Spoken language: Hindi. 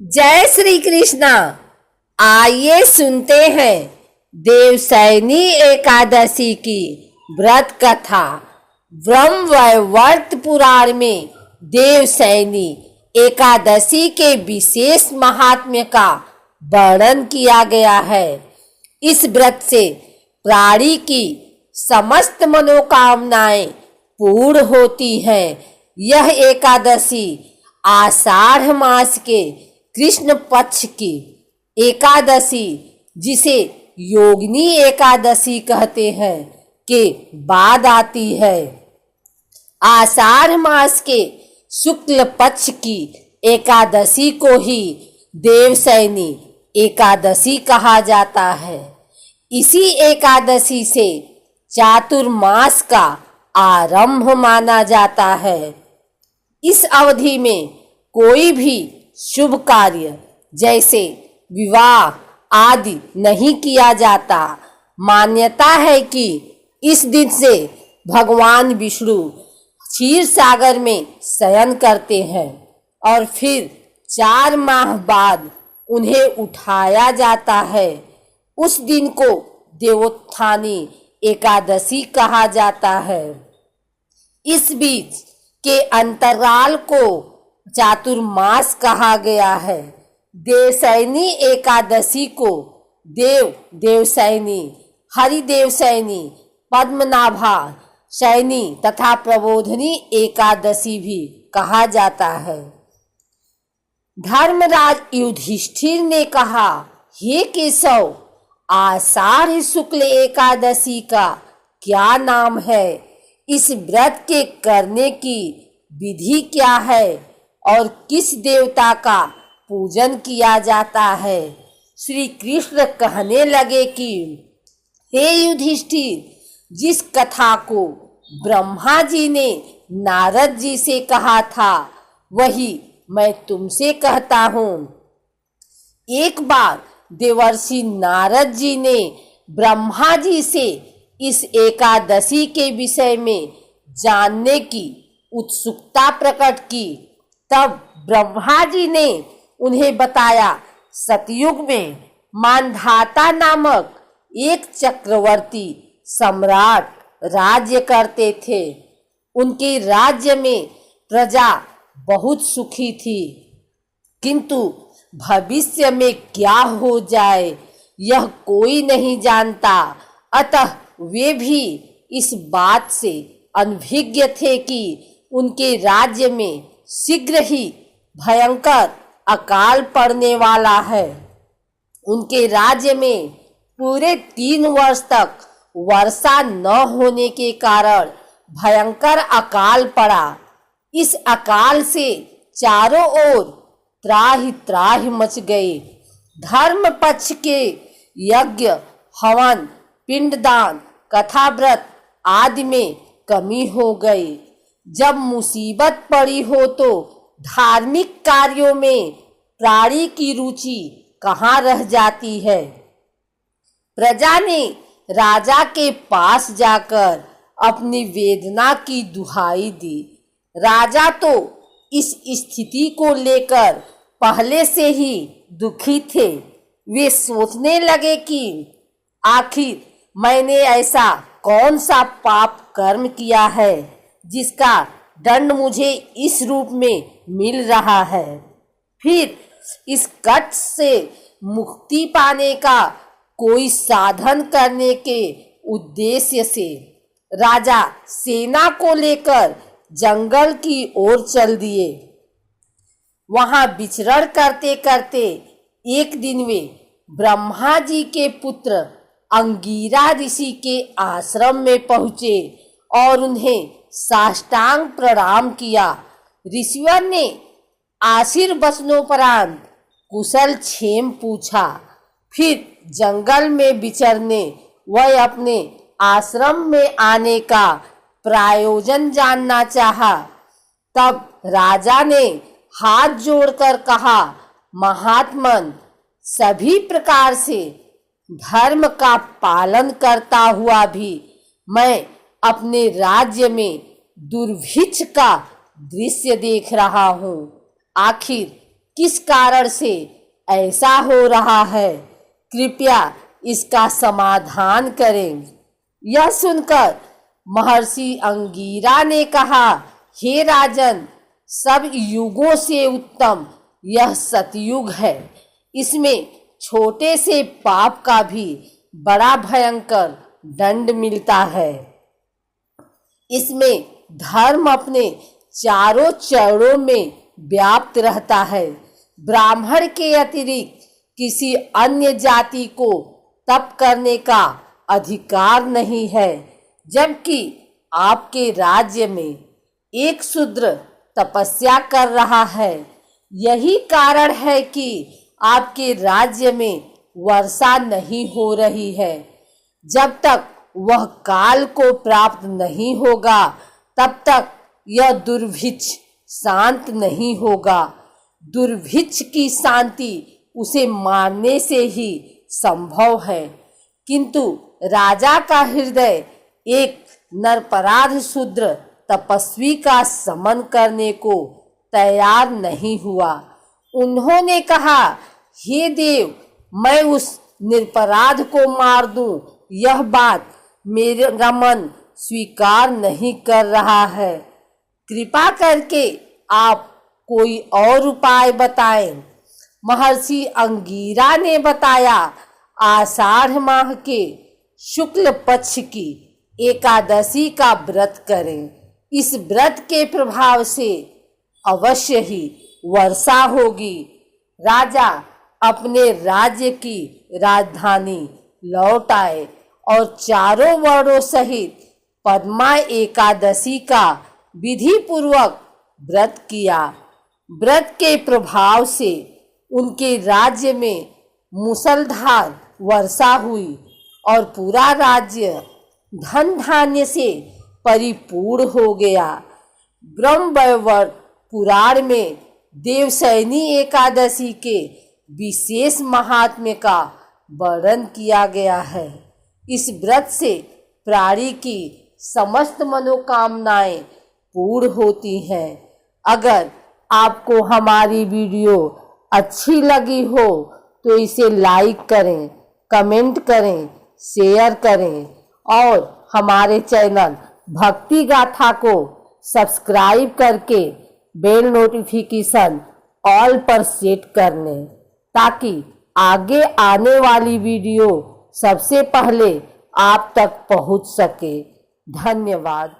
जय श्री कृष्णा। आइए सुनते हैं देवशयनी एकादशी की व्रत कथा। ब्रह्मवैवर्त पुराण में देवशयनी एकादशी के विशेष महात्म्य का वर्णन किया गया है। इस व्रत से प्राणी की समस्त मनोकामनाएं पूर्ण होती हैं। यह एकादशी आषाढ़ मास के कृष्ण पक्ष की एकादशी, जिसे योगिनी एकादशी कहते हैं, के बाद आती है। आषाढ़ मास के शुक्ल पक्ष की एकादशी को ही देवशयनी एकादशी कहा जाता है। इसी एकादशी से चातुर्मास का आरंभ माना जाता है। इस अवधि में कोई भी शुभ कार्य जैसे विवाह आदि नहीं किया जाता। मान्यता है कि इस दिन से भगवान विष्णु क्षीर सागर में शयन करते हैं और फिर 4 माह बाद उन्हें उठाया जाता है। उस दिन को देवोत्थानी एकादशी कहा जाता है। इस बीच के अंतराल को चातुर्मास कहा गया है। देवशयनी एकादशी को देवशयनी, हरिदेवशयनी, पद्मनाभा शयनी तथा प्रबोधिनी एकादशी भी कहा जाता है। धर्मराज युधिष्ठिर ने कहा, हे केशव, आषाढ़ शुक्ल एकादशी का क्या नाम है? इस व्रत के करने की विधि क्या है और किस देवता का पूजन किया जाता है? श्री कृष्ण कहने लगे कि हे युधिष्ठिर, जिस कथा को ब्रह्मा जी ने नारद जी से कहा था, वही मैं तुमसे कहता हूँ। एक बार देवर्षि नारद जी ने ब्रह्मा जी से इस एकादशी के विषय में जानने की उत्सुकता प्रकट की। तब ब्रह्मा जी ने उन्हें बताया, सतयुग में मानधाता नामक एक चक्रवर्ती सम्राट राज्य करते थे। उनके राज्य में प्रजा बहुत सुखी थी, किंतु भविष्य में क्या हो जाए यह कोई नहीं जानता। अतः वे भी इस बात से अनभिज्ञ थे कि उनके राज्य में शीघ्र ही भयंकर अकाल पड़ने वाला है। उनके राज्य में पूरे 3 वर्ष तक वर्षा न होने के कारण भयंकर अकाल पड़ा। इस अकाल से चारों ओर त्राहि त्राहि मच गई। धर्म पक्ष के यज्ञ, हवन, पिंडदान, कथाव्रत आदि में कमी हो गई। जब मुसीबत पड़ी हो तो धार्मिक कार्यों में प्राणी की रुचि कहाँ रह जाती है। प्रजा ने राजा के पास जाकर अपनी वेदना की दुहाई दी। राजा तो इस स्थिति को लेकर पहले से ही दुखी थे। वे सोचने लगे कि आखिर मैंने ऐसा कौन सा पाप कर्म किया है जिसका दंड मुझे इस रूप में मिल रहा है। फिर इस कष्ट से मुक्ति पाने का कोई साधन करने के उद्देश्य से राजा सेना को लेकर जंगल की ओर चल दिए। वहां विचरण करते करते एक दिन वे ब्रह्मा जी के पुत्र अंगिरा ऋषि के आश्रम में पहुंचे और उन्हें साष्टांग प्रणाम किया। ऋषिवर ने आशीर्वचनोपरांत कुशल क्षेम पूछा। फिर जंगल में विचरने वह अपने आश्रम में आने का प्रयोजन जानना चाहा। तब राजा ने हाथ जोड़कर कहा, महात्मन, सभी प्रकार से धर्म का पालन करता हुआ भी मैं अपने राज्य में दुर्भिक्ष का दृश्य देख रहा हूँ। आखिर किस कारण से ऐसा हो रहा है, कृपया इसका समाधान करें। यह सुनकर महर्षि अंगीरा ने कहा, हे राजन, सब युगों से उत्तम यह सतयुग है। इसमें छोटे से पाप का भी बड़ा भयंकर दंड मिलता है। इसमें धर्म अपने चारों चरणों में व्याप्त रहता है। ब्राह्मण के अतिरिक्त किसी अन्य जाति को तप करने का अधिकार नहीं है, जबकि आपके राज्य में एक शूद्र तपस्या कर रहा है। यही कारण है कि आपके राज्य में वर्षा नहीं हो रही है। जब तक वह काल को प्राप्त नहीं होगा, तब तक यह दुर्भिक्ष शांत नहीं होगा। दुर्भिक्ष की शांति उसे मारने से ही संभव है, किंतु राजा का हृदय एक निरपराध शूद्र तपस्वी का समन करने को तैयार नहीं हुआ। उन्होंने कहा, हे देव, मैं उस निरपराध को मार दूं, यह बात मेरा मन स्वीकार नहीं कर रहा है। कृपा करके आप कोई और उपाय बताएं। महर्षि अंगीरा ने बताया, आषाढ़ माह के शुक्ल पक्ष की एकादशी का व्रत करें। इस व्रत के प्रभाव से अवश्य ही वर्षा होगी। राजा अपने राज्य की राजधानी लौट आए और चारों वर्णों सहित पद्मा एकादशी का विधि पूर्वक व्रत किया। व्रत के प्रभाव से उनके राज्य में मूसलधार वर्षा हुई और पूरा राज्य धन धान्य से परिपूर्ण हो गया। ब्रह्मवैवर्त पुराण में देवशयनी एकादशी के विशेष महात्म्य का वर्णन किया गया है। इस व्रत से प्राणी की समस्त मनोकामनाएं पूर्ण होती हैं। अगर आपको हमारी वीडियो अच्छी लगी हो तो इसे लाइक करें, कमेंट करें, शेयर करें और हमारे चैनल भक्ति गाथा को सब्सक्राइब करके बेल नोटिफिकेशन ऑल पर सेट कर लें, ताकि आगे आने वाली वीडियो सबसे पहले आप तक पहुंच सके। धन्यवाद।